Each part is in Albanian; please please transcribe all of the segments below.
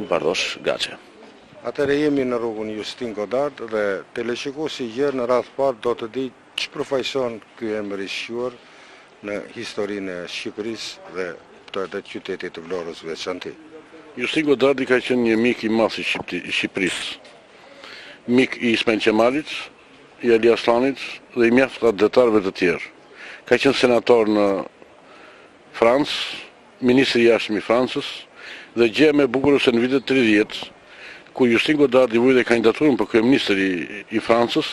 Bardosh Gaçe. Atëherë jemi në rrugën Justin Godard dhe teleshikuesi gjerë në radhë parë do të di që përfaqëson ky emër i shquar në historinë e Shqipërisë dhe të qytetit të Vlorës veçanti. Justin Godardi ka qenë një mik i madh i Shqipërisë. Mik i Ismail Qemalit, i Ali Aslanit dhe i mjaft adhetarëve të tjerë. Ka qenë senator në Francë, ministri i jashtëm i Francës dhe gjë më e bukur se në vitet 30, ku Justin Godardi vujte kandidaturën për kryeministër i Francës,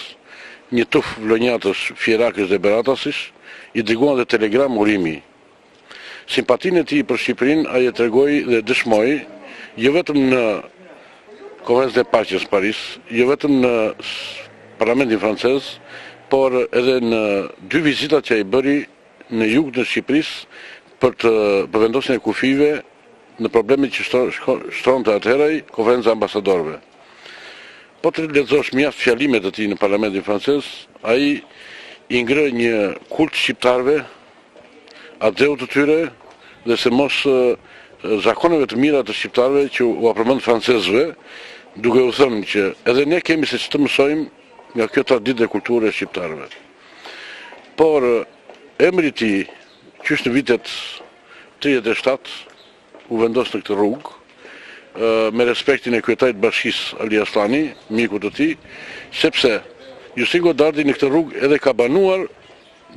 një tuf vlonjatës, fierakës dhe beratasish, i dërguan dhe telegram urimi. Simpatinë e tij për Shqipërinë ai e tregoi dhe dëshmoi, jo vetëm në Konferencën e Paqes në Paris, jo vetëm në Parlamentin francez, por edhe në 2 vizitat që ai bëri në jug të Shqipërisë për vendosjen e kufive në problemet që shtronte atëherë Konferenca e Ambasadorëve. Po të lexosh mjaft fjalimet e tij në Parlamentin francez, ai i ngrë një kult shqiptarëve, atëut të tyre dhe se mos zakoneve të mira të shqiptarëve që u përmend francezëve, duke u thënë që edhe ne kemi se ç'të mësojmë nga kjo traditë dhe kulturë e shqiptarëve. Por emri i tij, qysh në vitet 37 u vendos në këtë rrugë, me respektin e kryetarit bashkisë Ali Aslani, miku të tij, sepse Justin Godardi në këtë rrugë edhe ka banuar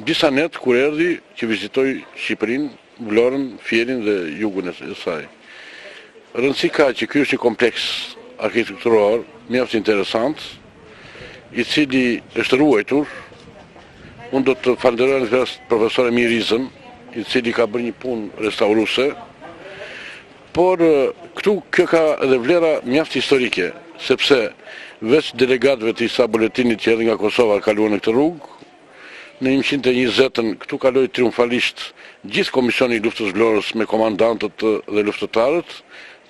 disa net kur erdhi që vizitoi Shqipërinë, Vlorën, Fierin dhe jugun e saj. Rëndësi ka që ky është një kompleks arkitekturor mjaft interesant, i cili është ruajtur. Unë do të falenderoj në profesor Emir Rizën, i cili ka bërë një punë restauruese, por këtu kjo ka edhe vlera mjaft historike, sepse veç delegatëve të isa buletinit që edhe nga Kosova kaluan në këtë rrugë, në 120-ën këtu kaloi triumfalisht gjithë komisioni i luftës Vlorës me komandantët dhe luftëtarët,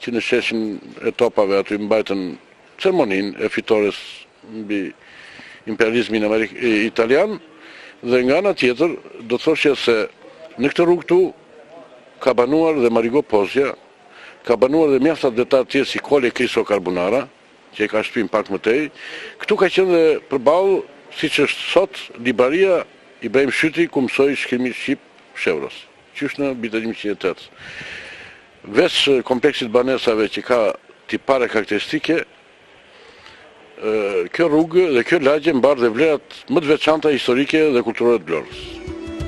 që në sheshin e topave aty mbajtën ceremoninë e fitores mbi imperializmin italian, dhe nga ana tjetër do të thoshja se në këtë rrugë këtu ka banuar dhe Marigo Pozja, ka banuar dhe mjaft adhetar të tjerë si Kole Kristo Carbonara, që e ka shpim pak më tej. Këtu ka qenë dhe përballë, siç është sot, libraria Ibrahim Shyti, ku mësoi shkrimi shqip Shevros, që është në vitin 1908. Veç kompleksit banesave që ka tipare karakteristike, kjo rrugë dhe kjo lagje mbar dhe vlerat më të veçanta historike dhe kulturore të Vlorës.